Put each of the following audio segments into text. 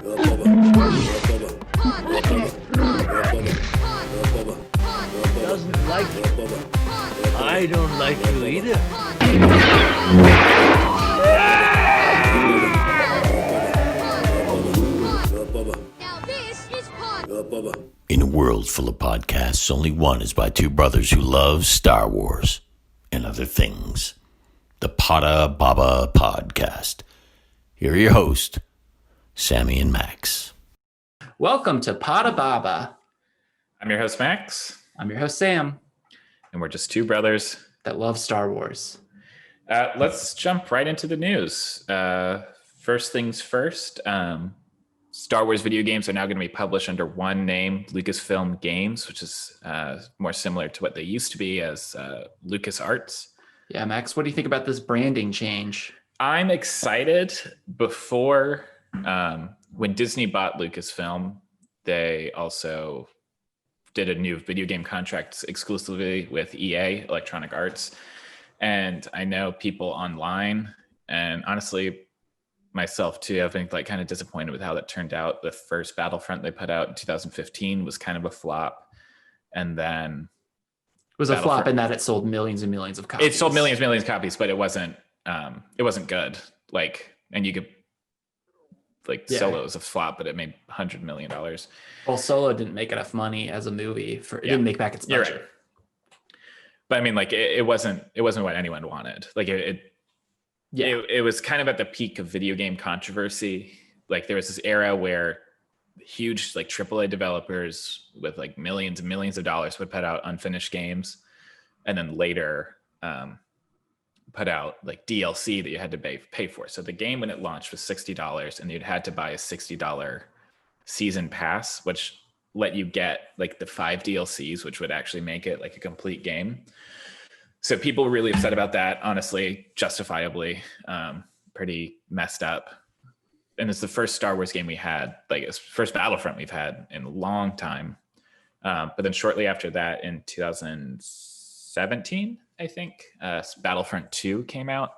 Doesn't like you. I don't like you either. In a world full of podcasts, only one is by two brothers who love Star Wars and other things. The Podda Baba Podcast. Here are your hosts, Sammy and Max. Welcome to Podda Baba. I'm your host, Max. I'm your host, Sam, And we're just two brothers that love Star Wars. Let's jump right into the news. First things first, Star Wars video games are now going to be published under one name, Lucasfilm Games, which is more similar to what they used to be as LucasArts. Yeah, Max, what do you think about this branding change? I'm excited. Before, when Disney bought Lucasfilm, they also did a new video game contract exclusively with EA, Electronic Arts. And I know people online, and honestly, myself too, I've been kind of disappointed with how that turned out. The first Battlefront they put out in 2015 was kind of a flop. And then It was a flop in that it sold millions and millions of copies. It sold millions of copies, but it wasn't good. And you could Solo was a flop, but it made $100 million. Well, Solo didn't make enough money as a movie it didn't make back its budget. Right. But I mean, it wasn't what anyone wanted. It was kind of at the peak of video game controversy. There was this era where huge AAA developers with millions and millions of dollars would put out unfinished games, and then later put out DLC that you had to pay for. So the game when it launched was $60, and you'd had to buy a $60 season pass, which let you get the 5 DLCs, which would actually make it a complete game. So people were really upset about that, honestly, justifiably, pretty messed up. And it's the first Star Wars game we had, it's the first Battlefront we've had in a long time. But then shortly after that, in 2017, I think, Battlefront 2 came out,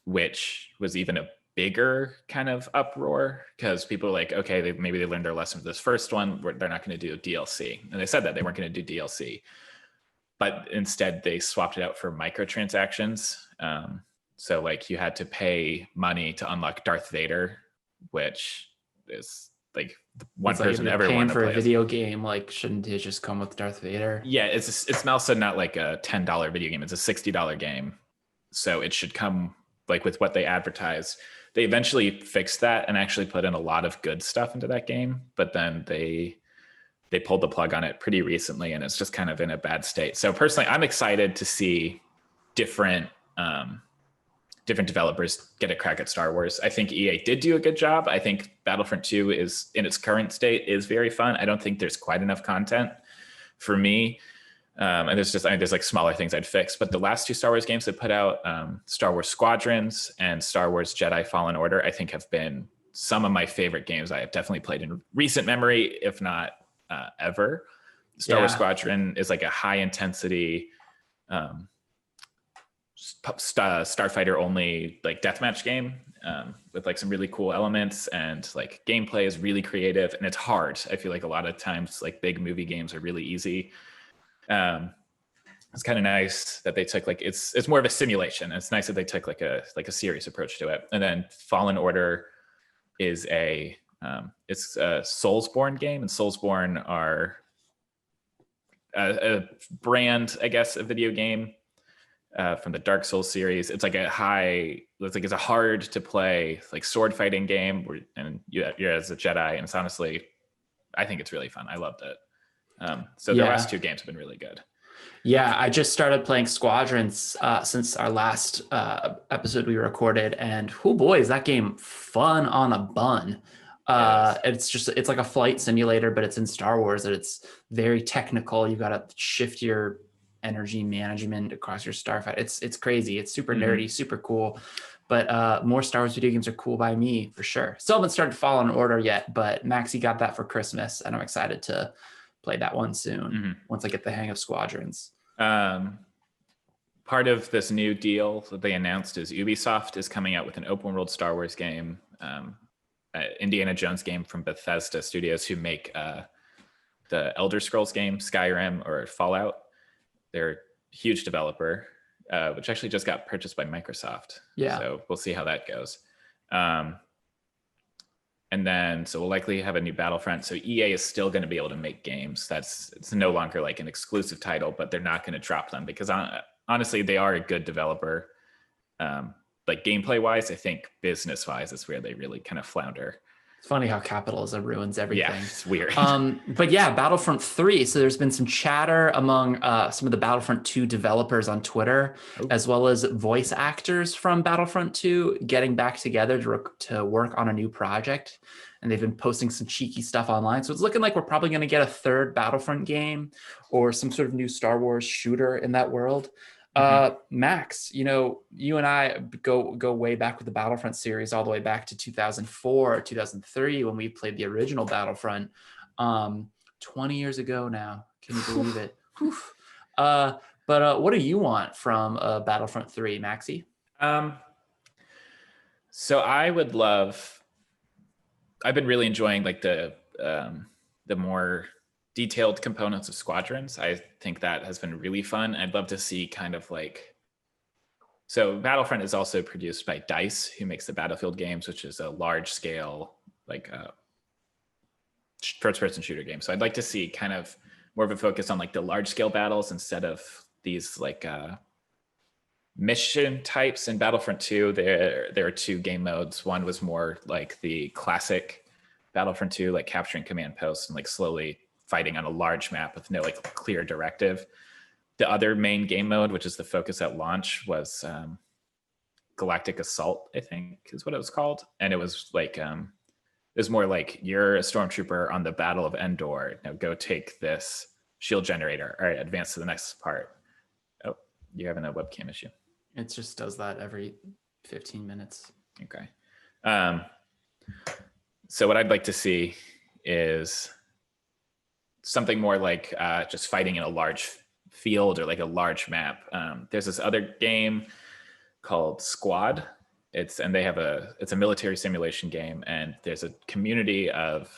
which was even a bigger kind of uproar because people were okay, maybe they learned their lesson with this first one. They're not going to do DLC. And they said that they weren't going to do DLC. But instead, they swapped it out for microtransactions. So you had to pay money to unlock Darth Vader, which is one person ever wanted to play. For a video game, shouldn't it just come with Darth Vader? Yeah, it's also not a $10 video game. It's a $60 game. So it should come with what they advertised. They eventually fixed that and actually put in a lot of good stuff into that game. But then they pulled the plug on it pretty recently, and it's just kind of in a bad state. So personally, I'm excited to see different developers get a crack at Star Wars. I think EA did do a good job. I think Battlefront 2 is in its current state is very fun. I don't think there's quite enough content for me. And there's smaller things I'd fix. But the last 2 Star Wars games they put out, Star Wars Squadrons and Star Wars Jedi Fallen Order, I think have been some of my favorite games I have definitely played in recent memory, if not ever. Star Wars Squadron is a high intensity starfighter only deathmatch game with some really cool elements, and gameplay is really creative and it's hard. I feel a lot of times big movie games are really easy. It's kind of nice that they took it's more of a simulation. It's nice that they took a serious approach to it. And then Fallen Order is it's a Soulsborne game, and Soulsborne are a brand, I guess, a video game from the Dark Souls series. It's it's a hard to play sword fighting game, and you're as a Jedi, and it's honestly, I think it's really fun. I loved it. The last 2 games have been really good. Yeah, I just started playing Squadrons since our last episode we recorded, and oh boy, is that game fun on a bun. It's like a flight simulator, but it's in Star Wars, and it's very technical. You got to shift your energy management across your starfighter. It's crazy. It's super nerdy, super cool. But more Star Wars video games are cool by me for sure. Still haven't started Fallen Order yet, but Maxie got that for Christmas, and I'm excited to play that one soon once I get the hang of Squadrons. Part of this new deal that they announced is Ubisoft is coming out with an open world Star Wars game. Indiana Jones game from Bethesda Studios, who make the Elder Scrolls game, Skyrim or Fallout. They're a huge developer, which actually just got purchased by Microsoft. Yeah. So we'll see how that goes. And then, so we'll likely have a new Battlefront. So EA is still going to be able to make games. It's no longer like an exclusive title, but they're not going to drop them because honestly, they are a good developer. Like gameplay wise, I think business wise is where they really kind of flounder. It's funny how capitalism ruins everything. Yeah, it's weird. But yeah, Battlefront 3. So there's been some chatter among some of the Battlefront 2 developers on Twitter, as well as voice actors from Battlefront 2 getting back together to work on a new project. And they've been posting some cheeky stuff online. So it's looking like we're probably going to get a third Battlefront game or some sort of new Star Wars shooter in that world. Max, you and I go way back with the Battlefront series, all the way back to 2004, 2003, when we played the original Battlefront. 20 years ago now. Can you believe it? But what do you want from Battlefront 3, Maxie? So I've been really enjoying like the more detailed components of squadrons. I think that has been really fun. I'd love to see kind of like, so Battlefront is also produced by DICE, who makes the Battlefield games, which is a large scale, like first person shooter game. So I'd like to see kind of more of a focus on like the large scale battles instead of these like mission types. In Battlefront 2, there are two game modes. One was more like the classic Battlefront 2, like capturing command posts and like slowly fighting on a large map with no like clear directive. The other main game mode, which is the focus at launch, was Galactic Assault, I think is what it was called. And it was like, it was more like you're a stormtrooper on the Battle of Endor. Now go take this shield generator. All right, advance to the next part. Oh, you're having a webcam issue. It just does that every 15 minutes. Okay. So what I'd like to see is something more like just fighting in a large field or like a large map. There's this other game called Squad. It's a military simulation game, and there's a community of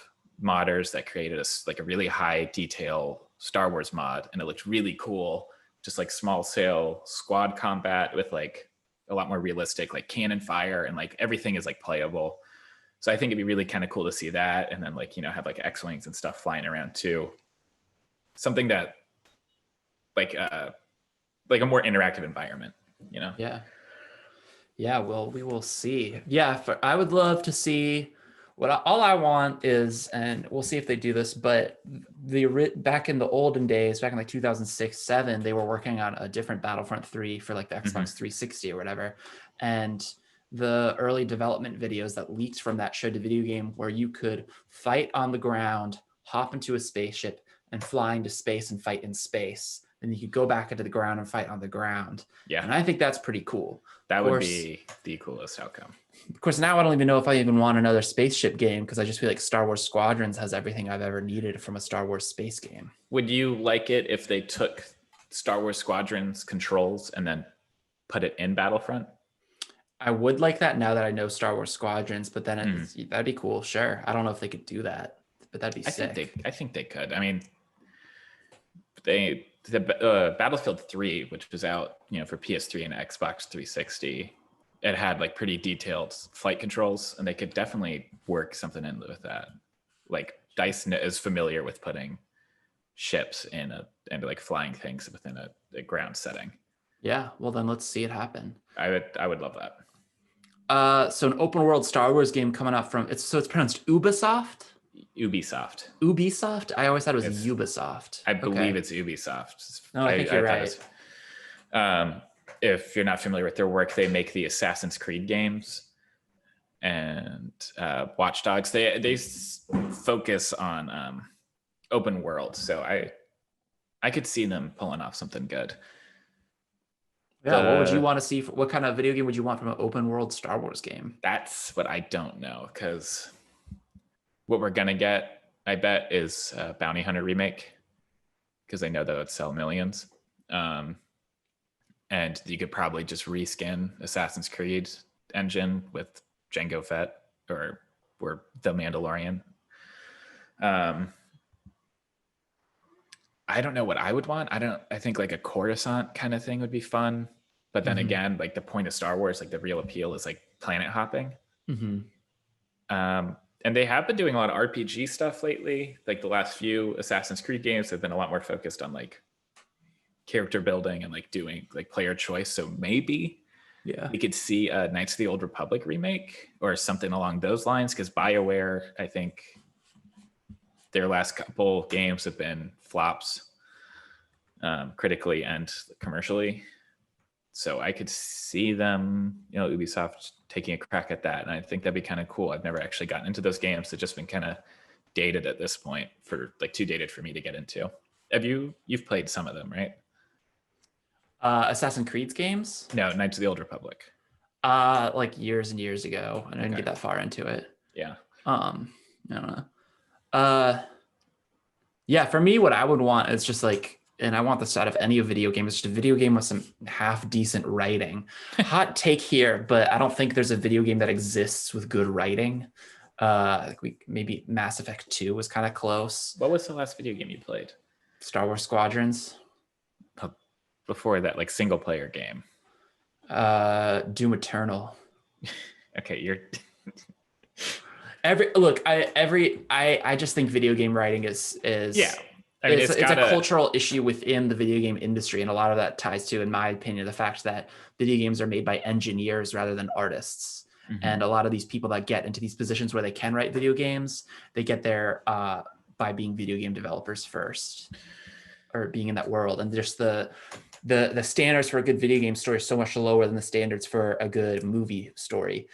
modders that created a really high detail Star Wars mod, and it looked really cool. Just like small scale squad combat with like a lot more realistic like cannon fire, and like everything is like playable. So I think it'd be really kind of cool to see that, and then like have like X-wings and stuff flying around too. Something that like a more interactive environment, Yeah. Well, we will see. Yeah, I would love to see all I want is, and we'll see if they do this, but back in the olden days, back in like 2006, 2007, they were working on a different Battlefront 3 for like the Xbox 360 or whatever. And the early development videos that leaked from that showed a video game where you could fight on the ground, hop into a spaceship, and fly into space and fight in space. Then you could go back into the ground and fight on the ground. Yeah. And I think that's pretty cool. That would be the coolest outcome. Of course, now I don't even know if I even want another spaceship game, because I just feel like Star Wars Squadrons has everything I've ever needed from a Star Wars space game. Would you like it if they took Star Wars Squadrons controls and then put it in Battlefront? I would like that now that I know Star Wars Squadrons, but then that'd be cool. Sure. I don't know if they could do that, but that'd be sick. I think they could. I mean, the Battlefield 3, which was out, for PS3 and Xbox 360, it had like pretty detailed flight controls, and they could definitely work something in with that. Like DICE is familiar with putting ships and like flying things within a ground setting. Yeah. Well, then let's see it happen. I would love that. So an open world Star Wars game coming out from it's pronounced Ubisoft. Ubisoft. I always thought it was Ubisoft. I believe it's Ubisoft. No, I think you're right. If you're not familiar with their work, they make the Assassin's Creed games and Watch Dogs. They focus on open world, so I could see them pulling off something good. Yeah, what would you want to see? What kind of video game would you want from an open world Star Wars game? That's what I don't know, because what we're gonna get, I bet, is a Bounty Hunter remake, because I know that would sell millions. And you could probably just reskin Assassin's Creed engine with Jango Fett or or The Mandalorian. I don't know what I would want. I think like a Coruscant kind of thing would be fun. But then again, like the point of Star Wars, like the real appeal is like planet hopping. And they have been doing a lot of RPG stuff lately. Like the last few Assassin's Creed games have been a lot more focused on like character building and like doing like player choice. So maybe we could see a Knights of the Old Republic remake or something along those lines. Because BioWare, I think their last couple games have been flops, critically and commercially. So I could see them, Ubisoft taking a crack at that. And I think that'd be kind of cool. I've never actually gotten into those games. They've just been kind of dated at this point, for like too dated for me to get into. You've played some of them, right? Assassin's Creed games? No, Knights of the Old Republic. Like years and years ago. And I didn't get that far into it. Yeah. I don't know. Yeah, for me, what I would want is just like, and I want this out of any video game, it's just a video game with some half decent writing. Hot take here, but I don't think there's a video game that exists with good writing. Maybe Mass Effect 2 was kind of close. What was the last video game you played? Star Wars Squadrons. Before that, like single player game. Doom Eternal. Okay, you're I just think video game writing is yeah. I mean, it's a cultural issue within the video game industry, and a lot of that ties to, in my opinion, the fact that video games are made by engineers rather than artists. And a lot of these people that get into these positions where they can write video games, they get there by being video game developers first, or being in that world. And just the standards for a good video game story is so much lower than the standards for a good movie story.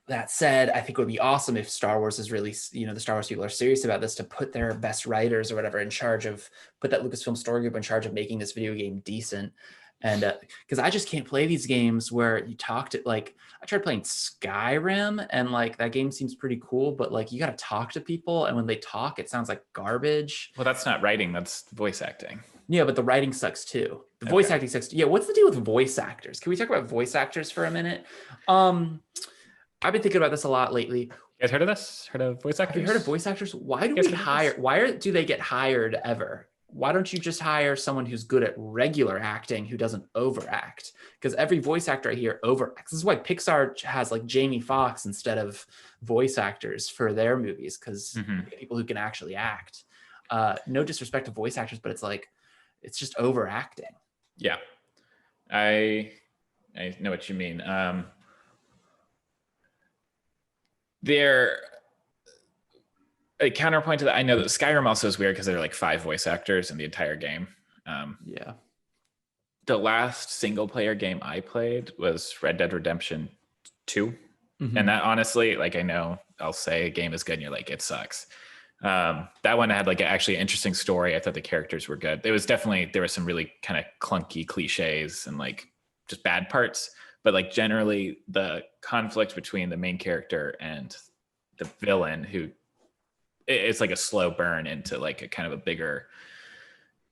That said, I think it would be awesome if Star Wars is really, the Star Wars people are serious about this, to put their best writers or whatever in charge of, put that Lucasfilm story group in charge of making this video game decent. And because I just can't play these games where you talk to, like, I tried playing Skyrim and like that game seems pretty cool, but like you got to talk to people, and when they talk, it sounds like garbage. Well, that's not writing, that's voice acting. Yeah, but the writing sucks too. The voice acting sucks too. Yeah, what's the deal with voice actors? Can we talk about voice actors for a minute? I've been thinking about this a lot lately. You guys heard of this? Heard of voice actors? Have you heard of voice actors? Why do do they get hired ever? Why don't you just hire someone who's good at regular acting who doesn't overact? Because every voice actor I hear overacts. This is why Pixar has like Jamie Foxx instead of voice actors for their movies, because people who can actually act. No disrespect to voice actors, but it's like, it's just overacting. Yeah, I know what you mean. There, a counterpoint to that, I know that Skyrim also is weird because there are like 5 voice actors in the entire game. Yeah. The last single player game I played was Red Dead Redemption 2. And that honestly, like, I know I'll say a game is good and you're like, it sucks. That one had like actually an interesting story. I thought the characters were good. It was definitely, there was some really kind of clunky cliches and like just bad parts. But like generally the conflict between the main character and the villain, who it's like a slow burn into like a kind of a bigger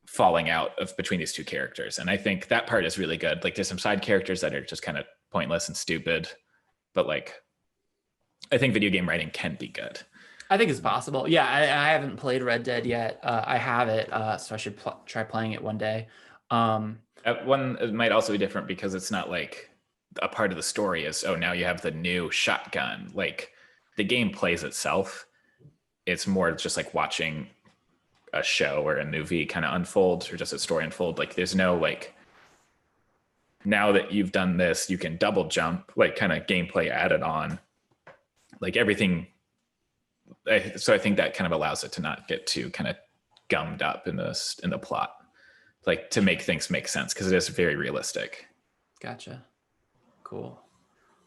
falling out of between these two characters. And I think that part is really good. Like there's some side characters that are just kind of pointless and stupid, but like, I think video game writing can be good. I think it's possible. Yeah. I haven't played Red Dead yet. I have it. So I should try playing it one day. One, it might also be different because it's not like a part of the story is, oh, now you have the new shotgun. Like the game plays itself. It's more just like watching a show or a movie kind of unfold, or just a story unfold. Like there's no like, now that you've done this, you can double jump, like kind of gameplay added on, like everything. So I think that kind of allows it to not get too kind of gummed up in the plot, like to make things make sense, because it is very realistic. Gotcha. Cool.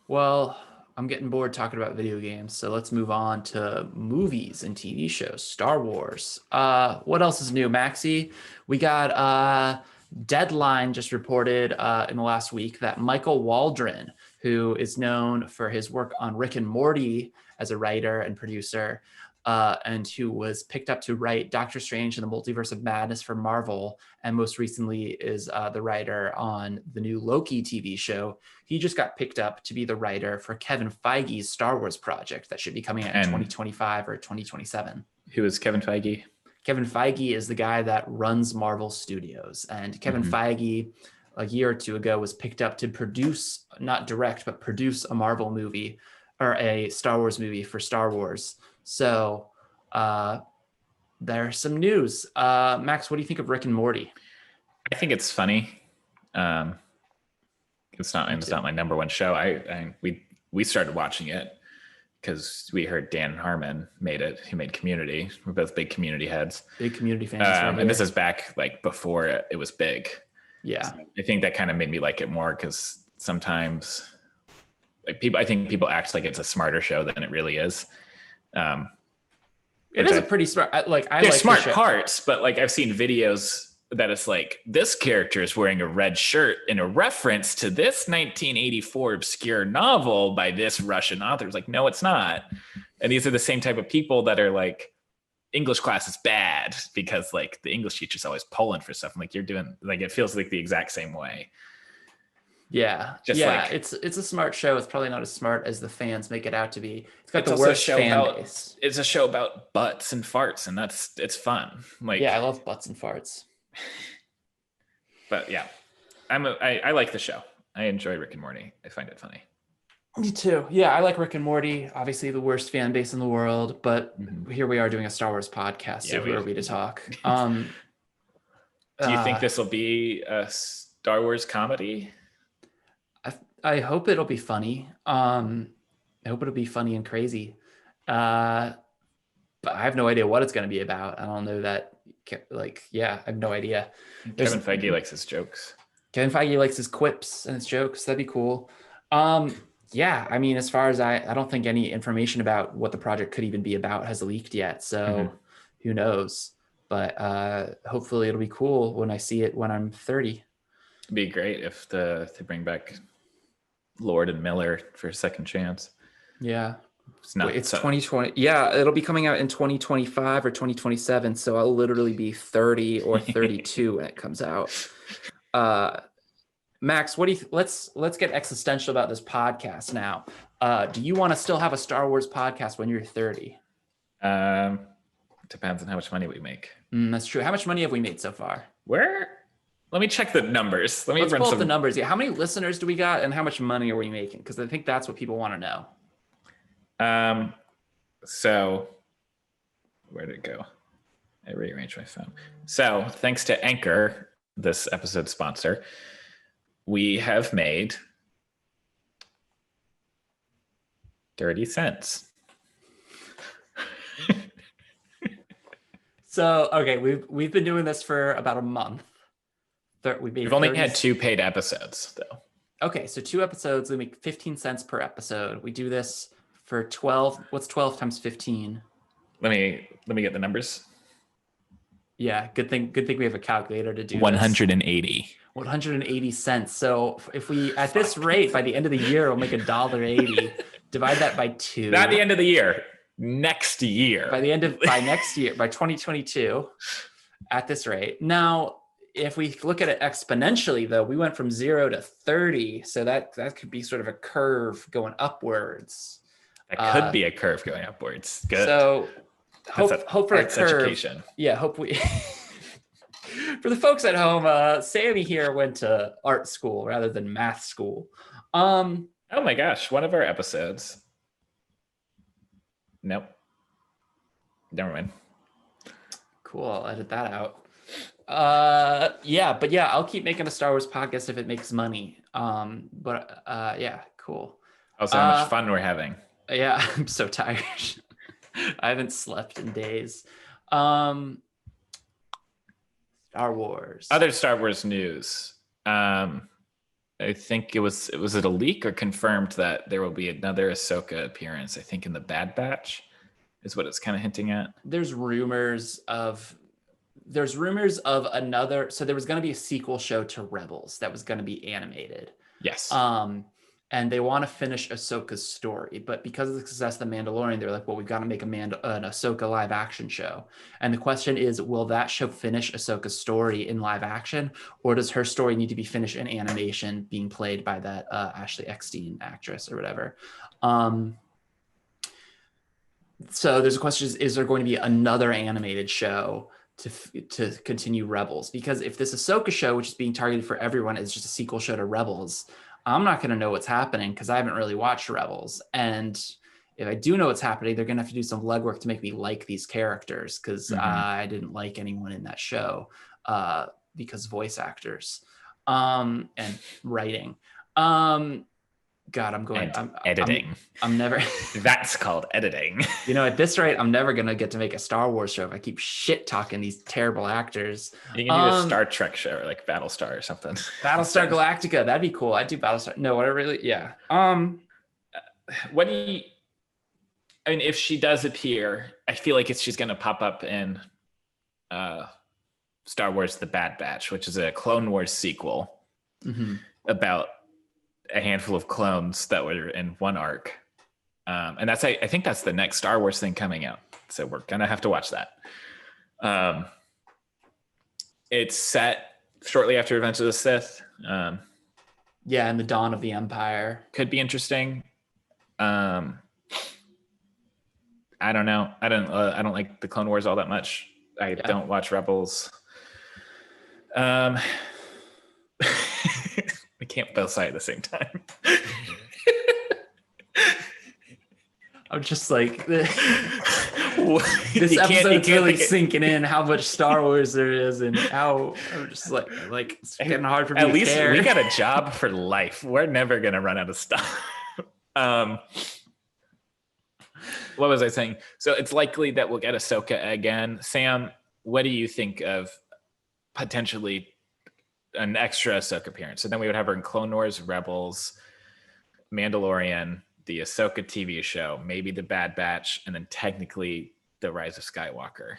Well, I'm getting bored talking about video games, so let's move on to movies and TV shows. Star Wars. What else is new, Maxie? We got Deadline just reported in the last week that Michael Waldron, who is known for his work on Rick and Morty as a writer and producer, and who was picked up to write Doctor Strange and the Multiverse of Madness for Marvel, and most recently is the writer on the new Loki TV show. He just got picked up to be the writer for Kevin Feige's Star Wars project that should be coming out in 2025 or 2027. Who is Kevin Feige? Kevin Feige is the guy that runs Marvel Studios, and Kevin Feige a year or two ago was picked up to produce, not direct, but produce a Marvel movie or a Star Wars movie for Star Wars. So there's some news. Max, what do you think of Rick and Morty? I think it's funny. It's not my number one show. We started watching it because we heard Dan Harmon made it. He made Community. We're both big Community heads. Big Community fans. And this is back like before it was big. Yeah. So I think that kind of made me like it more because sometimes I think people act like it's a smarter show than it really is. It is a pretty smart, there's like smart parts, but like I've seen videos that it's like this character is wearing a red shirt in a reference to this 1984 obscure novel by this Russian author. It's like, no, it's not. And these are the same type of people that are like, English class is bad because like the English teacher's always pulling for stuff. I'm like, you're doing like, it feels like the exact same way. Yeah. It's a smart show. It's probably not as smart as the fans make it out to be. It's got the worst fan base. It's a show about butts and farts, and it's fun. Like, yeah, I love butts and farts. But yeah, I like the show. I enjoy Rick and Morty. I find it funny. Me too. Yeah, I like Rick and Morty. Obviously, the worst fan base in the world, but here we are doing a Star Wars podcast. So who are we to talk? Do you think this will be a Star Wars comedy? I hope it'll be funny. I hope it'll be funny and crazy. But I have no idea what it's going to be about. I don't know that. I have no idea. Kevin Feige likes his jokes. Kevin Feige likes his quips and his jokes. That'd be cool. Yeah, I mean, as far as I don't think any information about what the project could even be about has leaked yet. So who knows? But hopefully it'll be cool when I see it when I'm 30. It'd be great if they bring back Lord and Miller for a second chance. Yeah. It's 2020. Yeah, it'll be coming out in 2025 or 2027. So I'll literally be 30 or 32 when it comes out. Max, what do you let's get existential about this podcast now. Do you want to still have a Star Wars podcast when you're 30? Depends on how much money we make. That's true. How much money have we made so far? Let me check the numbers. Let's pull up the numbers. Yeah, how many listeners do we got, and how much money are we making? Because I think that's what people want to know. So where did it go? I rearranged my phone. So thanks to Anchor, this episode sponsor, we have made 30 cents. So, okay, we've been doing this for about a month. We've only had 2 paid episodes though. Okay, so 2 episodes, we make 15 cents per episode. We do this for 12. What's 12 times 15? Let me get the numbers. Yeah, good thing we have a calculator to do 180. 180 cents. So if we, at this rate, by the end of the year, we'll make $1.80. Divide that by 2. Not the end of the year. Next year. By next year, by 2022, at this rate. Now, if we look at it exponentially, though, we went from 0 to 30. So that could be sort of a curve going upwards. That could be a curve going upwards. Good. So hope for a curve. Education. Yeah, hope we. For the folks at home, Sammy here went to art school rather than math school. Oh my gosh, one of our episodes. Nope. Never mind. Cool, I'll edit that out. Yeah, I'll keep making a Star Wars podcast if it makes money. Yeah, cool. Also, how much fun we're having. Yeah, I'm so tired. I haven't slept in days. Star Wars. Other Star Wars news. I think it was it a leak or confirmed that there will be another Ahsoka appearance, I think in the Bad Batch is what it's kind of hinting at. There's rumors of another, so there was going to be a sequel show to Rebels that was going to be animated. Yes. and they want to finish Ahsoka's story. But because of the success of The Mandalorian, they're like, well, we've got to make an Ahsoka live action show. And the question is, will that show finish Ahsoka's story in live action, or does her story need to be finished in animation, being played by that Ashley Eckstein actress or whatever? So there's a question: is there going to be another animated show to continue Rebels? Because if this Ahsoka show, which is being targeted for everyone, is just a sequel show to Rebels, I'm not going to know what's happening because I haven't really watched Rebels. And if I do know what's happening, they're going to have to do some legwork to make me like these characters, because I didn't like anyone in that show because voice actors and writing. God, I'm editing. I'm never. That's called editing. You know, at this rate, I'm never gonna get to make a Star Wars show if I keep shit talking these terrible actors. You can do a Star Trek show, like Battlestar or something. Battlestar Galactica, that'd be cool. I'd do Battlestar. No, what I really, yeah. What do you? I mean, if she does appear, I feel like she's gonna pop up in Star Wars: The Bad Batch, which is a Clone Wars sequel about a handful of clones that were in one arc. And that's, I think that's the next Star Wars thing coming out. So we're going to have to watch that. It's set shortly after Revenge of the Sith. Yeah, and the dawn of the Empire. Could be interesting. I don't know. I don't like the Clone Wars all that much. I don't watch Rebels. We can't both say at the same time. I'm just like, this episode's really sinking in how much Star Wars there is, and how I'm just like it's getting hard for me at to care. At least we got a job for life. We're never going to run out of stuff. What was I saying? So it's likely that we'll get Ahsoka again. Sam, what do you think of potentially an extra Ahsoka appearance? So then we would have her in Clone Wars, Rebels, Mandalorian, the Ahsoka TV show, maybe the Bad Batch, and then technically the Rise of Skywalker.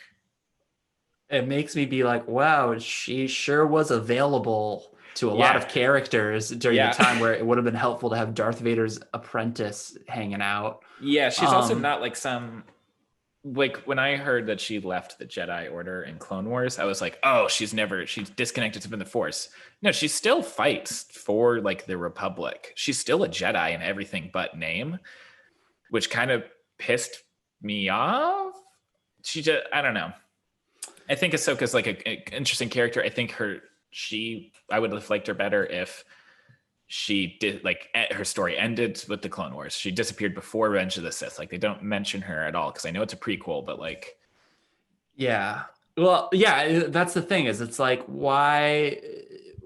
It makes me be like, wow, she sure was available to a lot of characters during the time where it would have been helpful to have Darth Vader's apprentice hanging out. Yeah, she's also not like some... Like when I heard that she left the Jedi Order in Clone Wars, I was like, oh, she's disconnected from the Force. No, she still fights for like the Republic. She's still a Jedi in everything but name, which kind of pissed me off. I don't know. I think Ahsoka's like an interesting character. I think I would have liked her better if she did, like, her story ended with the Clone Wars. She disappeared before Revenge of the Sith. Like, they don't mention her at all because I know it's a prequel, but like, yeah. Well, yeah, that's the thing, is it's like, why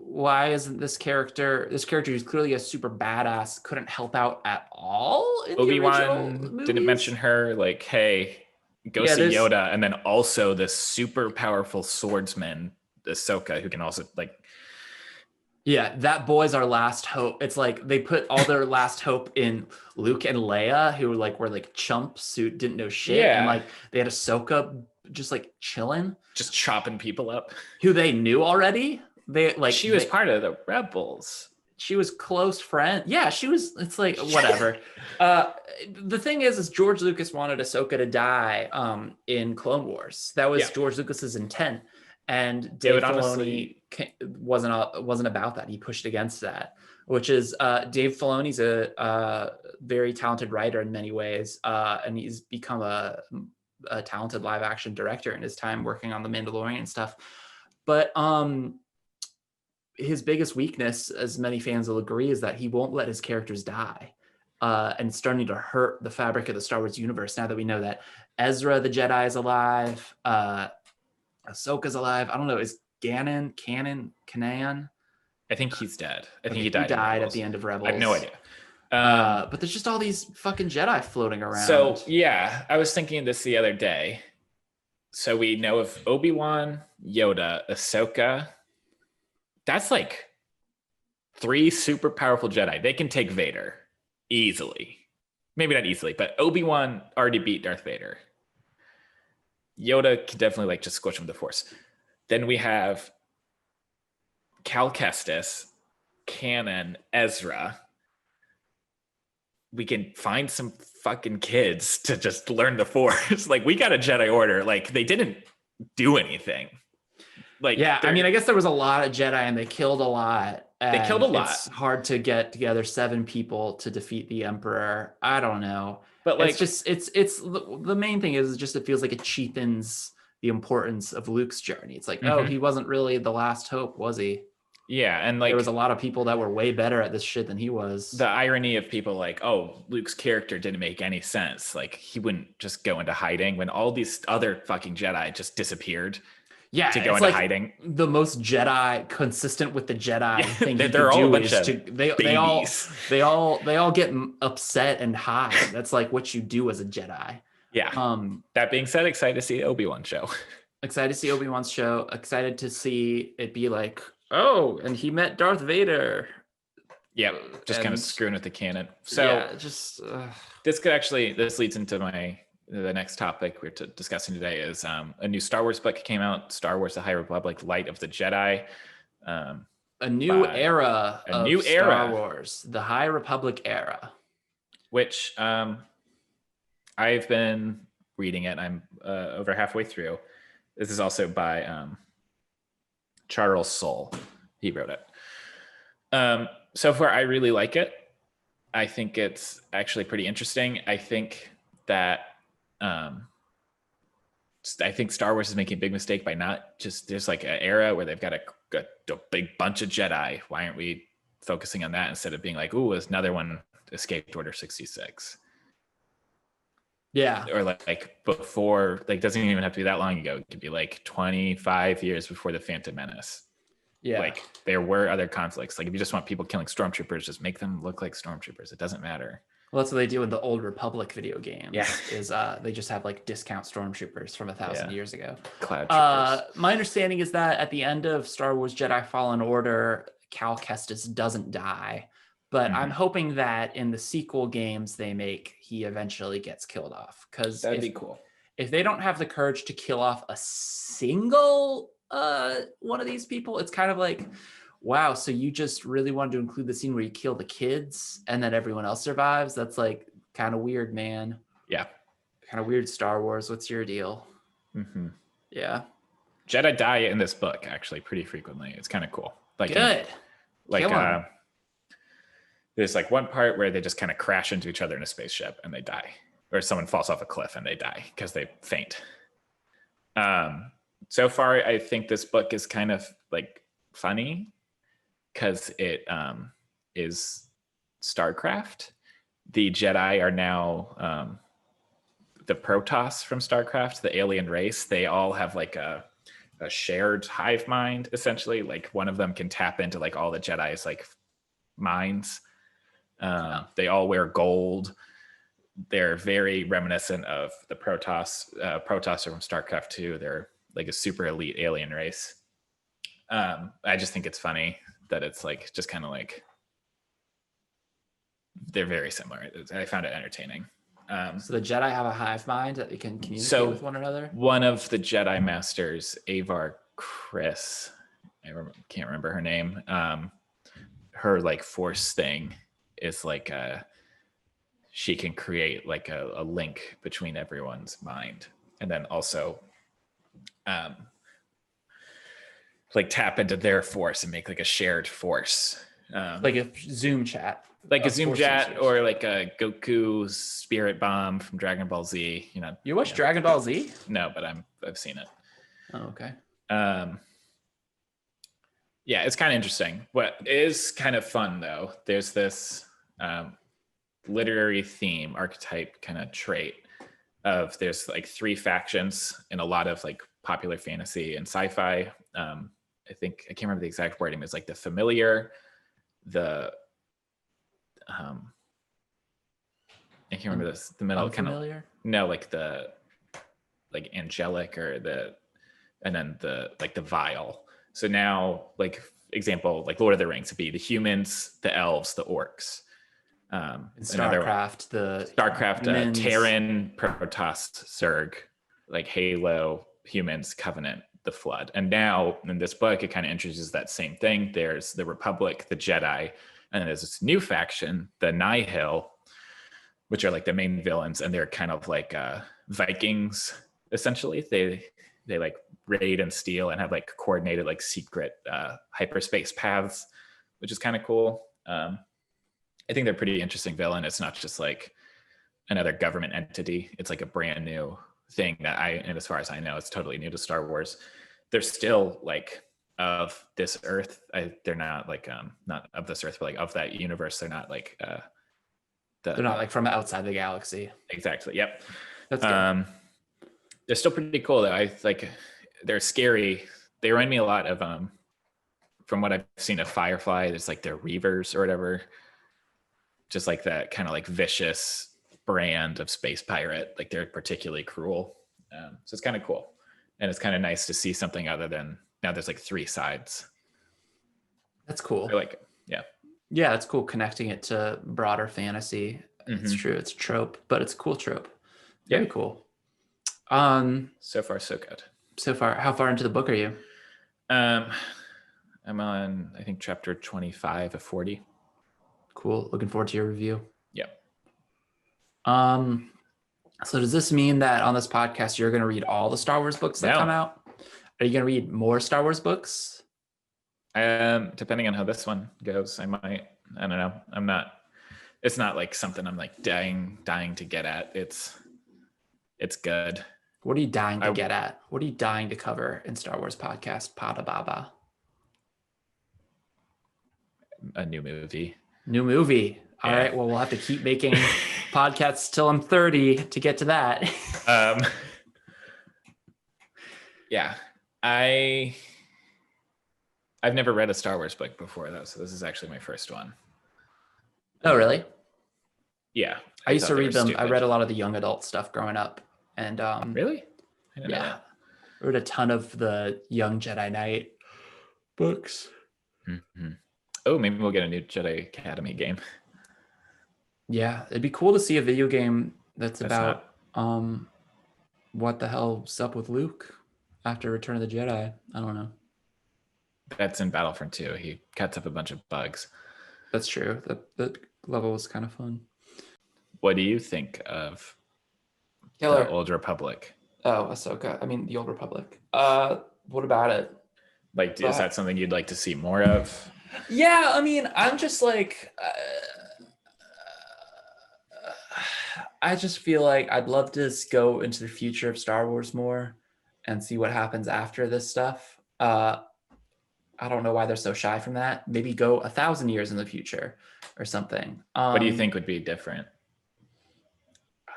isn't this character who's clearly a super badass, couldn't help out at all in Obi-Wan didn't mention her, like, hey, go see Yoda, and then also this super powerful swordsman Ahsoka, who can also like... Yeah, that boy's our last hope. It's like they put all their last hope in Luke and Leia, who were like chumps who didn't know shit. Yeah. And like they had Ahsoka just like chilling. Just chopping people up. Who they knew already. She was part of the Rebels. She was close friend. Yeah, she was. It's like, whatever. The thing is George Lucas wanted Ahsoka to die in Clone Wars. That was George Lucas's intent. And Dave Filoni wasn't about that. He pushed against that, which is Dave Filoni's a very talented writer in many ways, and he's become a talented live action director in his time working on The Mandalorian and stuff. But his biggest weakness, as many fans will agree, is that he won't let his characters die, and it's starting to hurt the fabric of the Star Wars universe now that we know that Ezra the Jedi is alive. Ahsoka's alive. I don't know. Is Kanan? I think he's dead. I think he he died at the end of Rebels. I have no idea. But there's just all these fucking Jedi floating around. So yeah, I was thinking this the other day. So we know of Obi-Wan, Yoda, Ahsoka. That's like 3 super powerful Jedi. They can take Vader easily. Maybe not easily, but Obi-Wan already beat Darth Vader. Yoda could definitely like just squish him with the Force. Then we have Cal Kestis, Kanan, Ezra. we can find some fucking kids to just learn the Force. Like, we got a Jedi Order. Like, they didn't do anything. Like, yeah, I mean, I guess there was a lot of Jedi and they killed a lot. They killed a lot. It's hard to get together 7 people to defeat the Emperor. I don't know. But like, it's just it's the main thing is just it feels like it cheapens the importance of Luke's journey. It's like, oh, he wasn't really the last hope, was he? Yeah, and like there was a lot of people that were way better at this shit than he was. The irony of people like, oh, Luke's character didn't make any sense. Like, he wouldn't just go into hiding when all these other fucking Jedi just disappeared. Yeah, to go into hiding. The most Jedi consistent with the Jedi thing they're all a bunch of they all get upset and hide. That's like what you do as a Jedi. Yeah. That being said, excited to see Obi-Wan show. Excited to see Obi-Wan's show. Excited to see it be like, oh, and he met Darth Vader. Yeah, just kind of screwing with the canon. So yeah, just this leads into the next topic we're discussing today is a new Star Wars book came out, Star Wars: The High Republic, Light of the Jedi. A new era of Star Wars, the High Republic era. Which I've been reading it. I'm over halfway through. This is also by Charles Soule. He wrote it. So far, I really like it. I think it's actually pretty interesting. I think that I think Star Wars is making a big mistake by not just, there's like an era where they've got a big bunch of Jedi. Why aren't we focusing on that instead of being like, ooh, another one escaped Order 66? Yeah. Or like before, like, doesn't even have to be that long ago. It could be like 25 years before the Phantom Menace. Yeah. Like, there were other conflicts. Like, if you just want people killing stormtroopers, just make them look like stormtroopers. It doesn't matter. Well, that's what they do in the Old Republic video games. Yeah. Is they just have like discount stormtroopers from 1,000 years ago. Cloud troopers. My understanding is that at the end of Star Wars Jedi Fallen Order, Cal Kestis doesn't die. But I'm hoping that in the sequel games they make, he eventually gets killed off. Because that'd be cool. If they don't have the courage to kill off a single one of these people, it's kind of like, wow, so you just really wanted to include the scene where you kill the kids and then everyone else survives? That's like kind of weird, man. Yeah. Kind of weird, Star Wars. What's your deal? Yeah. Jedi die in this book actually pretty frequently. It's kind of cool. Like, good. There's like one part where they just kind of crash into each other in a spaceship and they die, or someone falls off a cliff and they die because they faint. So far, I think this book is kind of like funny because it is StarCraft. The Jedi are now the Protoss from StarCraft, the alien race. They all have like a shared hive mind, essentially. Like, one of them can tap into like all the Jedi's like minds. They all wear gold. They're very reminiscent of the Protoss. Protoss are from StarCraft 2. They're like a super elite alien race. I just think it's funny that it's like just kind of like they're very similar. I found it entertaining. So the Jedi have a hive mind that they can communicate with one another? One of the Jedi Masters, Avar Kriss, can't remember her name. Her like force thing is like she can create like a link between everyone's mind, and then also like tap into their force and make like a shared force, like a Zoom chat, like a Zoom chat, or like a Goku spirit bomb from Dragon Ball Z. You watch Dragon Ball Z? No, but I've seen it. Oh, okay. Yeah, it's kind of interesting. What is kind of fun though, there's this literary theme, archetype kind of trait of there's like 3 factions in a lot of like popular fantasy and sci-fi. I think, I can't remember the exact wording. It's like the familiar, I can't remember this. The middle kind of, no, like the like angelic, or and then the like the vile. So now, like, example, like Lord of the Rings would be the humans, the elves, the orcs. StarCraft, Terran, Protoss, Zerg, like Halo, humans, Covenant, the Flood. And now in this book, it kind of introduces that same thing. There's the Republic, the Jedi, and then there's this new faction, the Nihil, which are like the main villains, and they're kind of like Vikings essentially. They like raid and steal and have like coordinated like secret hyperspace paths, which is kind of cool. I think they're a pretty interesting villain. It's not just like another government entity. It's like a brand new thing and as far as I know, it's totally new to Star Wars. They're still like of this Earth. They're not like not of this Earth, but like of that universe. They're not like they're not like from outside the galaxy. Exactly. Yep. That's good. They're still pretty cool though. I like. They're scary. They remind me a lot of from what I've seen of Firefly. There's like their Reavers or whatever. Just like that kind of like vicious brand of space pirate. Like they're particularly cruel. So it's kind of cool. And it's kind of nice to see something other than now there's like 3 sides. That's cool. I like it. Yeah. Yeah, it's cool connecting it to broader fantasy. It's true. It's a trope, but it's a cool trope. Very cool. So far, so good. So far, how far into the book are you? I'm on, I think, chapter 25 of 40. Cool. Looking forward to your review. Yep. So does this mean that on this podcast you're going to read all the Star Wars books that come out? Are you going to read more Star Wars books? Depending on how this one goes, I might. I don't know. I'm not. It's not like something I'm like dying to get at. It's good. What are you dying to get at? What are you dying to cover in Star Wars podcast? Podda Baba. A new movie. New movie. All right. Well, we'll have to keep making podcasts till I'm 30 to get to that. Yeah. I've never read a Star Wars book before though, so this is actually my first one. Oh, really? Yeah. I used to read them. Stupid. I read a lot of the young adult stuff growing up. And really? I didn't know I that. read a ton of the Young Jedi Knight books. Mm-hmm. Oh, maybe we'll get a new Jedi Academy game. Yeah, it'd be cool to see a video game that's about what the hell's up with Luke after Return of the Jedi. I don't know. That's in Battlefront 2. He cuts up a bunch of bugs. That's true. The level was kind of fun. What do you think of the Old Republic? Oh, Ahsoka. I mean, the Old Republic. What about it? Like, is that something you'd like to see more of? Yeah, I mean, I'm just like, I just feel like I'd love to just go into the future of Star Wars more and see what happens after this stuff. I don't know why they're so shy from that. Maybe go 1,000 years in the future or something. What do you think would be different?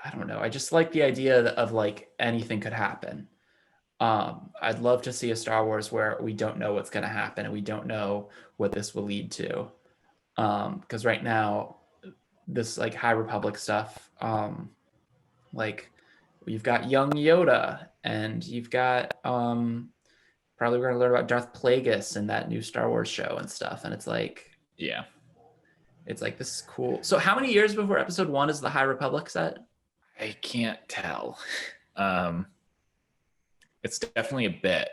I don't know. I just like the idea of like anything could happen. I'd love to see a Star Wars where we don't know what's going to happen and we don't know what this will lead to. Because right now, this like High Republic stuff, like you've got young Yoda and you've got probably we're going to learn about Darth Plagueis in that new Star Wars show and stuff. And it's like, yeah, it's like, this is cool. So how many years before episode 1 is the High Republic set? I can't tell. It's definitely a bit.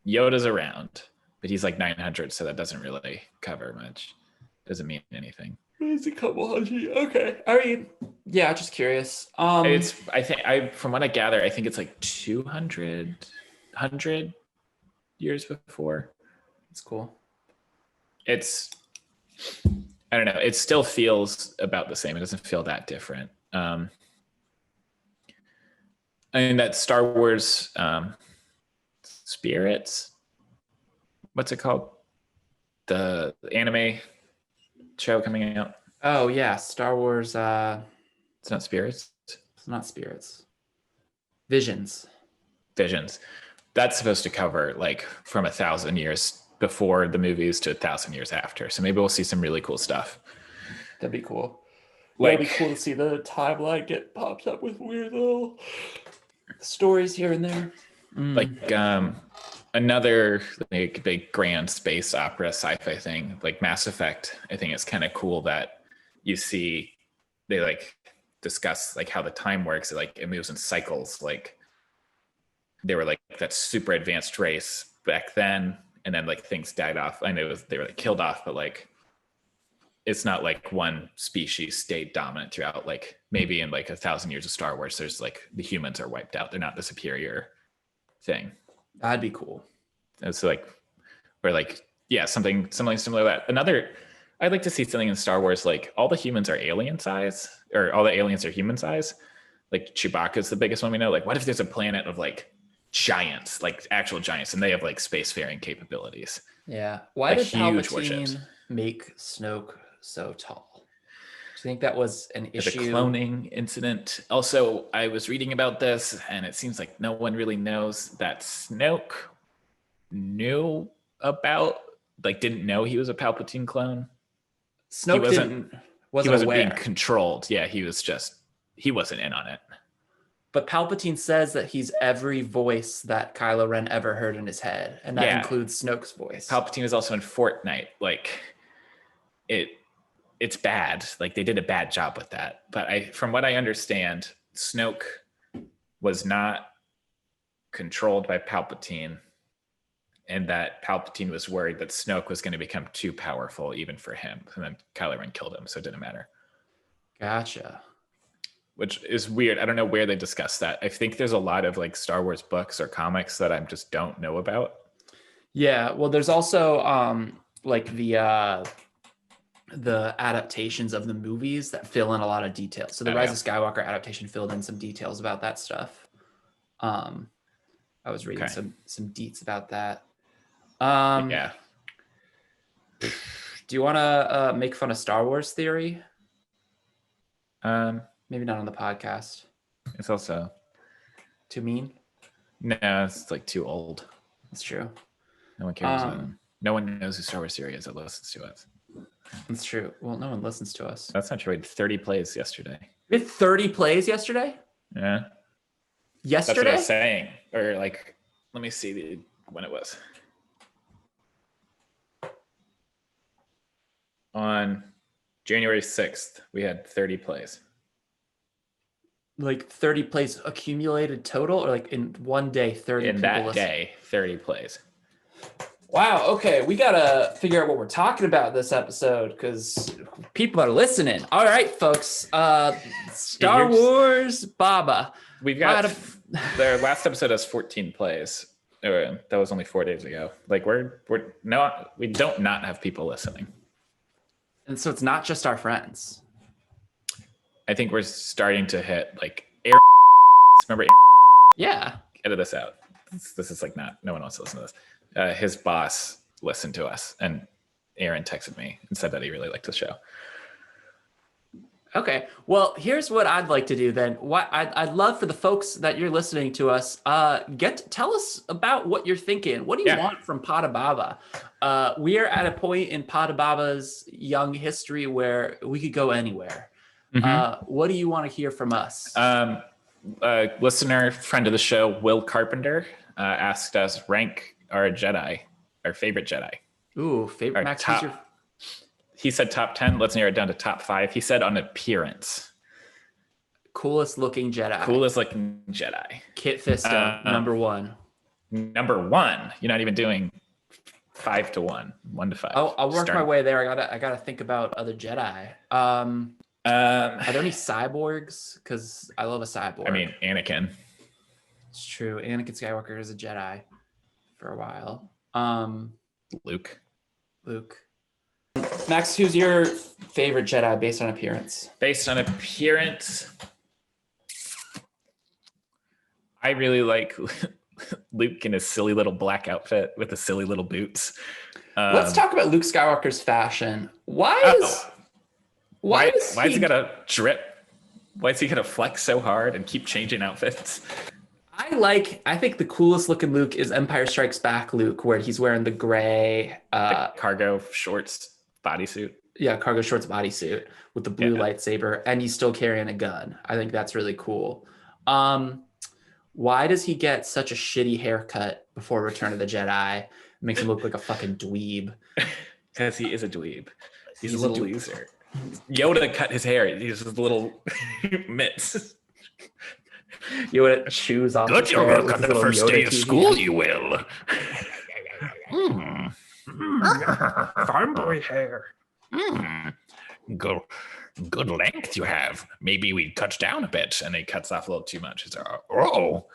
Yoda's around, but he's like 900, so that doesn't really cover much. Doesn't mean anything. It's a couple hundred. Okay. I mean, yeah, just curious. From what I gather, I think it's like 200 years before. It's cool. I don't know. It still feels about the same. It doesn't feel that different. I mean, that Star Wars Spirits, what's it called? The anime show coming out. Oh yeah, Star Wars. It's not Spirits. It's not Spirits. Visions. That's supposed to cover like from 1,000 years before the movies to 1,000 years after. So maybe we'll see some really cool stuff. That'd be cool. Like, it'd be cool to see the timeline get popped up with weird little stories here and there. Like another like big grand space opera sci-fi thing, like Mass Effect. I think it's kind of cool that you see they like discuss like how the time works. It moves in cycles. Like they were like that super advanced race back then, and then like things died off. I know they were like killed off, but like it's not like one species stayed dominant throughout. Like maybe in like 1,000 years of Star Wars, there's like the humans are wiped out. They're not the superior thing. That'd be cool. It's like, or like, yeah, something similar to that. Another, I'd like to see something in Star Wars, like all the humans are alien size, or all the aliens are human size. Like Chewbacca's the biggest one we know. Like, what if there's a planet of like giants, like actual giants, and they have like spacefaring capabilities? Yeah. Why like did huge Palpatine warships. make Snoke so tall? Do you think that was an The issue? cloning incident. Also, I was reading about this, and it seems like no one really knows that Snoke knew about, like, didn't know he was a Palpatine clone. Snoke wasn't aware. Being controlled. Yeah, he wasn't in on it. But Palpatine says that he's every voice that Kylo Ren ever heard in his head, and that includes Snoke's voice. Palpatine is also in Fortnite. Like, it's bad. Like, they did a bad job with that. But from what I understand, Snoke was not controlled by Palpatine, and that Palpatine was worried that Snoke was going to become too powerful even for him. And then Kylo Ren killed him, so it didn't matter. Gotcha. Which is weird. I don't know where they discuss that. I think there's a lot of like Star Wars books or comics that I just don't know about. Yeah, well, there's also like the adaptations of the movies that fill in a lot of details. So the Rise of Skywalker adaptation filled in some details about that stuff. I was reading some deets about that. Yeah. Do you want to make fun of Star Wars theory? Maybe not on the podcast. It's also Too mean? no, it's like too old. That's true. No one cares. No one knows who Star Wars theory is that listens to us. That's true. Well, no one listens to us. That's not true. We had 30 plays yesterday. We had 30 plays yesterday? Yeah. Yesterday? That's what I was saying. Or like, let me see when it was. On January 6th, we had 30 plays. Like 30 plays accumulated total, or like in one day 30 in people that listen? day, 30 plays. Wow, okay, we gotta figure out what we're talking about this episode because people are listening. All right, folks, Star Wars Baba. We've got their last episode has 14 plays. That was only 4 days ago. Like we don't not have people listening. And so it's not just our friends. I think we're starting to hit like Aaron. Remember Aaron? Yeah. Edit this out. This is like no one wants to listen to this. His boss listened to us, and Aaron texted me and said that he really liked the show. Okay. Well, here's what I'd like to do then. I'd love for the folks that you're listening to us, tell us about what you're thinking. What do you want from Podda Baba? We are at a point in Podda Baba's young history where we could go anywhere. What do you want to hear from us? Listener, friend of the show, Will Carpenter, asked us rank our Jedi, our favorite Jedi. Ooh, favorite Max top. He said top 10. Let's narrow it down to top 5. He said on appearance. Coolest looking Jedi. Kit Fisto, number 1. Number 1. You're not even doing 5 to 1, 1 to 5. I'll work my way there. I gotta think about other Jedi. Are there any cyborgs? Because I love a cyborg. I mean, Anakin. It's true. Anakin Skywalker is a Jedi for a while. Luke. Max, who's your favorite Jedi based on appearance? Based on appearance, I really like Luke in his silly little black outfit with the silly little boots. Let's talk about Luke Skywalker's fashion. Why has he gotta drip? Why is he gonna flex so hard and keep changing outfits? I think the coolest looking Luke is Empire Strikes Back Luke, where he's wearing the gray cargo shorts bodysuit. Yeah, cargo shorts bodysuit with the blue lightsaber, and he's still carrying a gun. I think that's really cool. Why does he get such a shitty haircut before Return of the Jedi? It makes him look like a fucking dweeb. Because he is a dweeb. He's a little loser. Yoda cut his hair. He's just little mitts. Yoda chews off. Good, you'll look on the first Yoda day of school, you will. Farm boy hair. good length you have. Maybe we cut down a bit. And it cuts off a little too much. It's oh.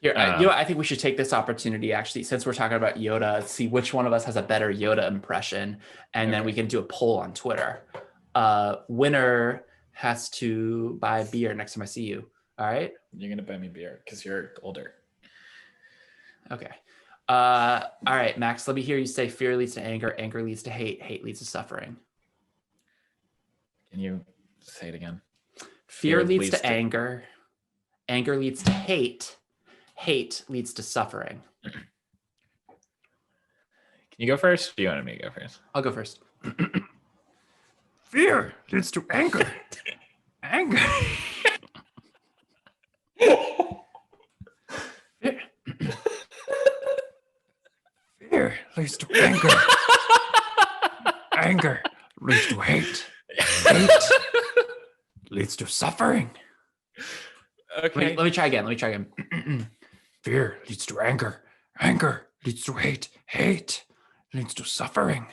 Here, I think we should take this opportunity, actually, since we're talking about Yoda, see which one of us has a better Yoda impression, and then we can do a poll on Twitter. Winner has to buy beer next time I see you. All right? You're going to buy me beer because you're older. Okay. All right, Max, let me hear you say fear leads to anger, anger leads to hate, hate leads to suffering. Can you say it again? Fear leads to anger, anger leads to hate, hate leads to suffering. Can you go first? Or do you want me to go first? I'll go first. Fear leads to anger. Anger. Fear leads to anger. Anger leads to hate. Hate leads to suffering. Okay. Let me try again. Fear leads to anger. Anger leads to hate. Hate leads to suffering.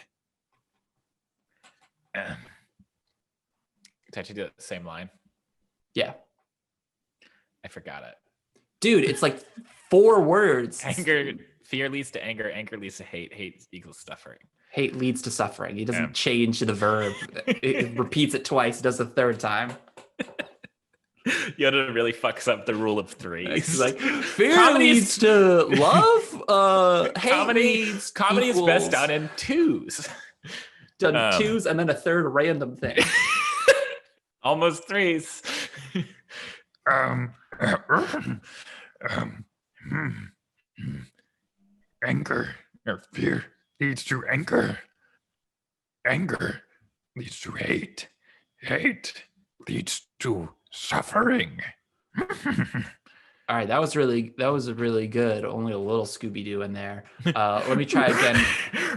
Did I actually do the same line? Yeah. I forgot it. Dude, it's like 4 words. Fear leads to anger. Anger leads to hate. Hate equals suffering. Hate leads to suffering. He doesn't change the verb. It repeats it twice. Does the 3rd time. Yoda really fucks up the rule of 3. He's like, fear leads to love. Comedy is best done in 2s. Done 2s and then a 3rd random thing. Almost 3s. Anger or fear leads to anger. Anger leads to hate. Hate leads to suffering. All right, that was really good. Only a little Scooby-Doo in there. Let me try again.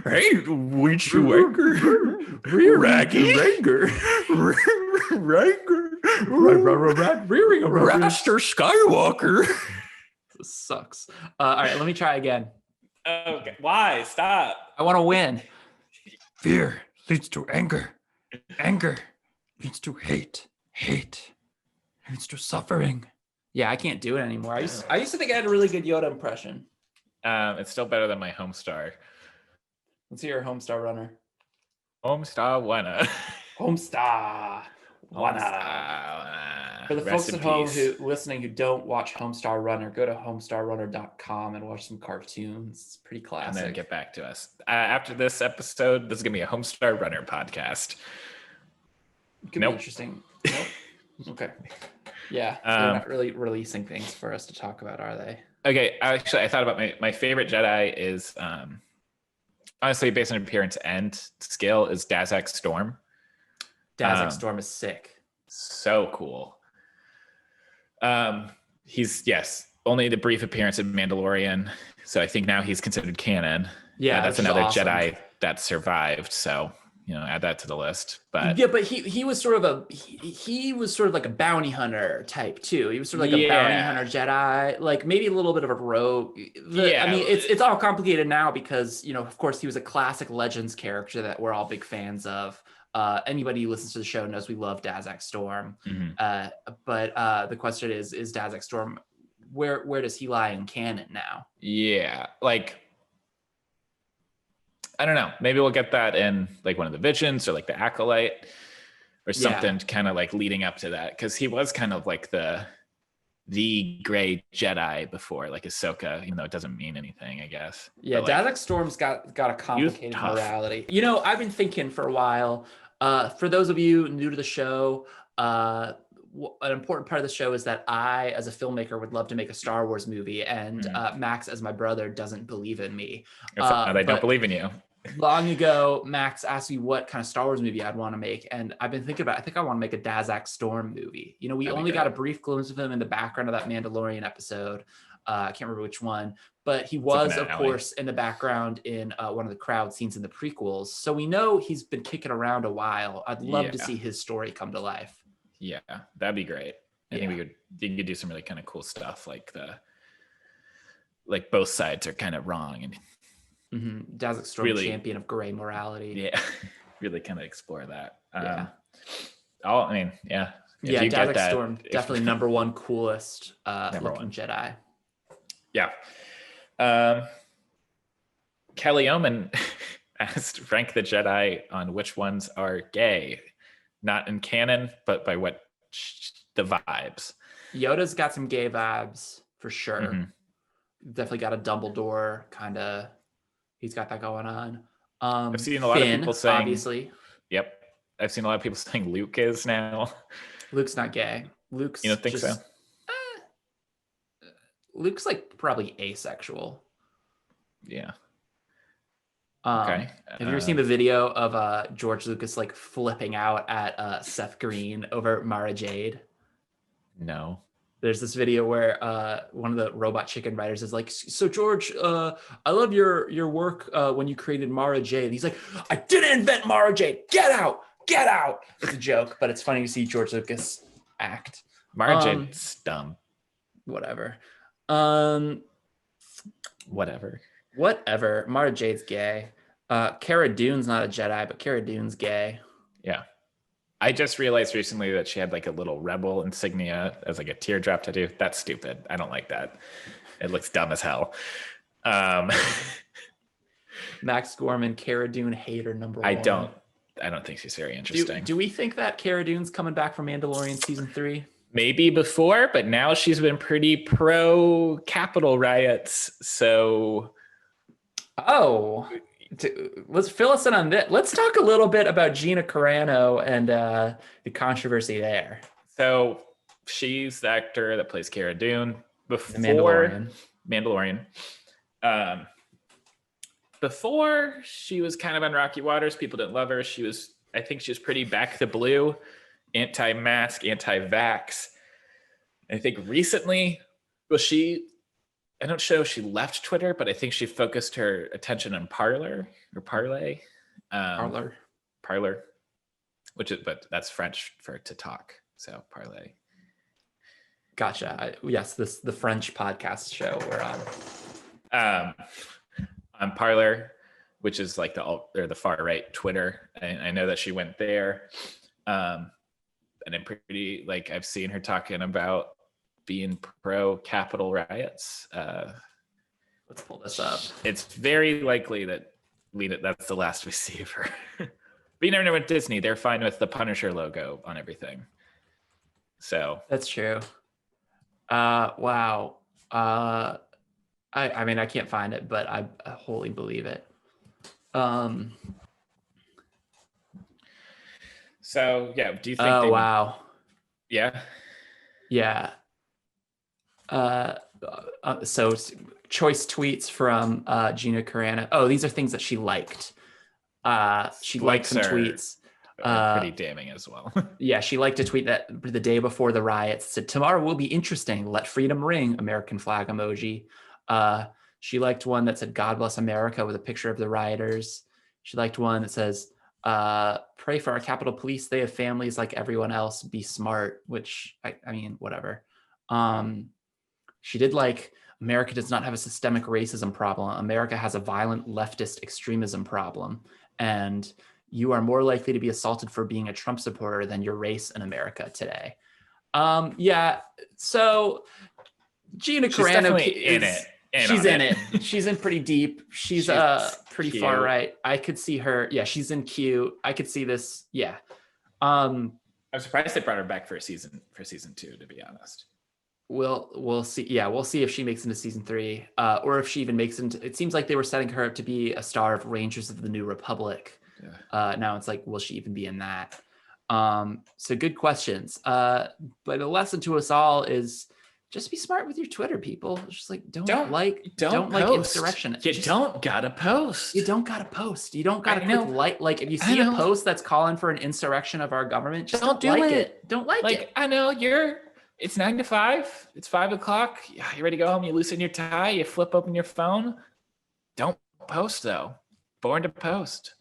Hate leads to anger. Anger. Master Skywalker. This sucks. All right, let me try again. Okay. Why? Stop. I want to win. Fear leads to anger. Anger leads to hate. Hate leads to suffering. Yeah, I can't do it anymore. I used to think I had a really good Yoda impression. It's still better than my Homestar. Let's hear your Homestar runner. Homestar Wanna. Homestar Wanna. For the folks at home listening who don't watch Homestar Runner, go to homestarrunner.com and watch some cartoons. It's pretty classic. And then get back to us. After this episode, this is going to be a Homestar Runner podcast. It could be interesting. Nope. Okay. Yeah. So they're not really releasing things for us to talk about, are they? Okay. Actually, I thought about my favorite Jedi is, honestly, based on appearance and skill, is Dazak Storm. Dazak Storm is sick. So cool. He's only the brief appearance in Mandalorian, so I think now he's considered canon. Yeah, that's another awesome. Jedi that survived. So add that to the list. But yeah, but he was sort of like a bounty hunter type too. He was sort of like a bounty hunter Jedi, like maybe a little bit of a rogue. I mean, it's all complicated now because of course, he was a classic Legends character that we're all big fans of. Anybody who listens to the show knows we love Dazak Storm. Mm-hmm. But the question is Dazak Storm, where does he lie in canon now? Yeah, like I don't know. Maybe we'll get that in like one of the Visions or like the Acolyte or something kind of like leading up to that, because he was kind of like the gray Jedi before, like Ahsoka, even though it doesn't mean anything, I guess. Yeah, Dazak Storm's got a complicated morality. I've been thinking for a while. For those of you new to the show, an important part of the show is that I, as a filmmaker, would love to make a Star Wars movie, and Max, as my brother, doesn't believe in me. I don't believe in you. Long ago, Max asked me what kind of Star Wars movie I'd want to make, and I've been thinking about. I think I want to make a Dazak Storm movie. We only got a brief glimpse of him in the background of that Mandalorian episode. I can't remember which one, but he was, of course, in the background in one of the crowd scenes in the prequels. So we know he's been kicking around a while. I'd love to see his story come to life. Yeah, that'd be great. I think you could do some really kind of cool stuff, like both sides are kind of wrong, and Dazak Storm, really, champion of gray morality. Yeah, really kind of explore that. I mean, yeah. If Yeah, you get Davik that, Storm, definitely number one coolest Number looking one. Jedi. Yeah. Kelly Oman asked rank the Jedi on which ones are gay, not in canon, but by what the vibes. Yoda's got some gay vibes for sure. Mm-hmm. Definitely got a Dumbledore kind of. He's got that going on. I've seen a lot Finn, of people saying, obviously. Yep. I've seen a lot of people saying Luke is now. Luke's not gay. Luke's You don't think just, so? Luke's like probably asexual. Yeah. Okay. Have you ever seen the video of George Lucas like flipping out at Seth Green over Mara Jade? No. There's this video where one of the Robot Chicken writers is like, so George, I love your work when you created Mara Jade. And he's like, I didn't invent Mara Jade. Get out. Get out. It's a joke, but it's funny to see George Lucas act. Mara Jade's dumb. Whatever. Whatever. Mara Jade's gay. Cara Dune's not a Jedi, but Cara Dune's gay. Yeah. I just realized recently that she had like a little rebel insignia as like a teardrop tattoo. That's stupid. I don't like that. It looks dumb as hell. Max Gorman, Cara Dune hater number one. I don't think she's very interesting. Do we think that Cara Dune's coming back from Mandalorian season 3? Maybe before, but now she's been pretty pro Capitol riots. So, let's fill us in on that. Let's talk a little bit about Gina Carano and the controversy there. So she's the actor that plays Cara Dune before Mandalorian. Before she was kind of on rocky waters. People didn't love her. I think she was pretty back the blue, anti-mask, anti-vax. I think recently, I don't know if she left Twitter, but I think she focused her attention on Parler or Parlay. Parler, but that's French for to talk. So Parlay. Gotcha. Yes, the French podcast show we're on. On Parler, which is like the far right Twitter. I know that she went there. And I'm pretty like I've seen her talking about being pro Capitol riots. Let's pull this up. It's very likely that's the last we see of her. But you never know with Disney, they're fine with the Punisher logo on everything. So that's true. Wow. I mean, I can't find it, but I wholly believe it. So yeah, do you think? Oh wow. Yeah. Yeah. So choice tweets from Gina Carano. Oh, these are things that she liked. She liked some tweets. Pretty damning as well. Yeah, she liked a tweet that the day before the riots said, "Tomorrow will be interesting. Let freedom ring." American flag emoji. She liked one that said, "God bless America," with a picture of the rioters. She liked one that says, "Pray for our Capitol Police. They have families like everyone else. Be smart," which I mean, whatever. She did like, "America does not have a systemic racism problem. America has a violent leftist extremism problem. And you are more likely to be assaulted for being a Trump supporter than your race in America today." Yeah. So Gina Carano she's in it. She's in pretty deep. She's pretty cute. Far right. I could see her. Yeah, she's in cute. I could see this. Yeah. I'm surprised they brought her back for season 2, to be honest. We'll see. Yeah, we'll see if she makes it into season 3, or if she even makes it into. It seems like they were setting her up to be a star of Rangers of the New Republic. Yeah. Now it's like, will she even be in that? So good questions. But a lesson to us all is just be smart with your Twitter, people. Just like don't like insurrection. You don't gotta post. You don't gotta post. You don't gotta click like if you see a post that's calling for an insurrection of our government, just don't like it. Don't like it. I know it's 9 to 5. It's 5 o'clock. You ready to go home? You loosen your tie. You flip open your phone. Don't post though. Born to post.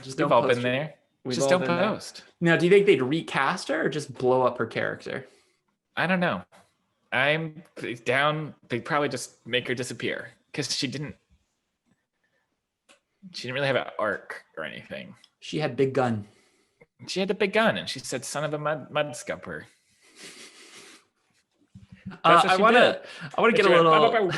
We've all been there. Just don't post. Now, do you think they'd recast her or just blow up her character? I don't know. I'm down. They'd probably just make her disappear because she didn't. She didn't really have an arc or anything. She had big gun. She had a big gun, and she said, "Son of a mud scupper." I want to get a little.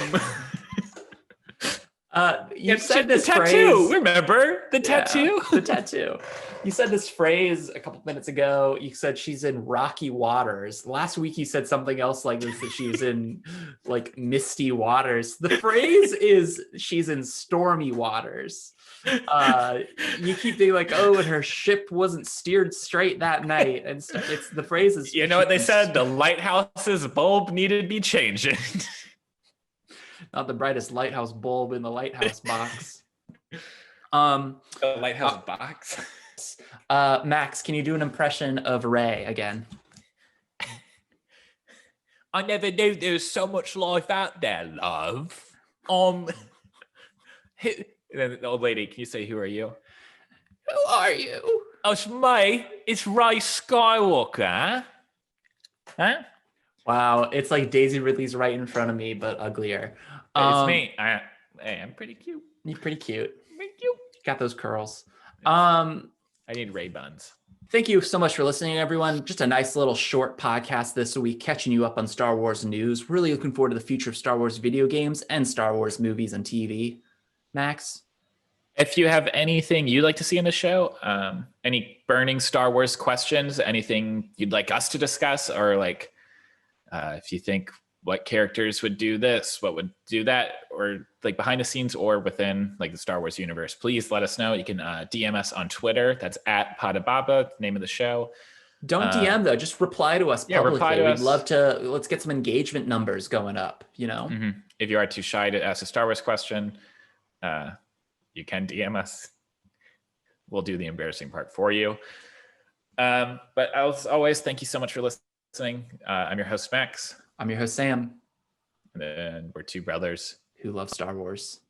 You said this tattoo. phrase. Remember the tattoo? The tattoo. You said this phrase a couple minutes ago. You said she's in rocky waters. Last week you said something else like this, that she's in like misty waters. The phrase is she's in stormy waters. You keep being like, oh, and her ship wasn't steered straight that night, and it's the phrase is. You know what they said? The lighthouse's bulb needed to be changing. Not the brightest lighthouse bulb in the lighthouse box. The lighthouse box. Max, can you do an impression of Ray again? I never knew there was so much life out there, love. And then the old lady, can you say, who are you? Who are you? Oh, it's me. It's Ray Skywalker. Huh? Wow, it's like Daisy Ridley's right in front of me, but uglier. It's me. Hey, I'm pretty cute. You're pretty cute. Pretty cute. Got those curls. I need Ray buns. Thank you so much for listening, everyone. Just a nice little short podcast this week, catching you up on Star Wars news. Really looking forward to the future of Star Wars video games and Star Wars movies and TV. Max? If you have anything you'd like to see in the show, any burning Star Wars questions, anything you'd like us to discuss, or like if you think what characters would do this, what would do that, or like behind the scenes or within like the Star Wars universe, please let us know. You can DM us on Twitter. That's at Podda, name of the show. Don't DM though, just reply to us publicly. Reply to We'd us. love to, let's get some engagement numbers going up, you know? Mm-hmm. If you are too shy to ask a Star Wars question, you can DM us. We'll do the embarrassing part for you. But as always, thank you so much for listening. I'm your host, Max. I'm your host, Sam. And then we're two brothers who love Star Wars.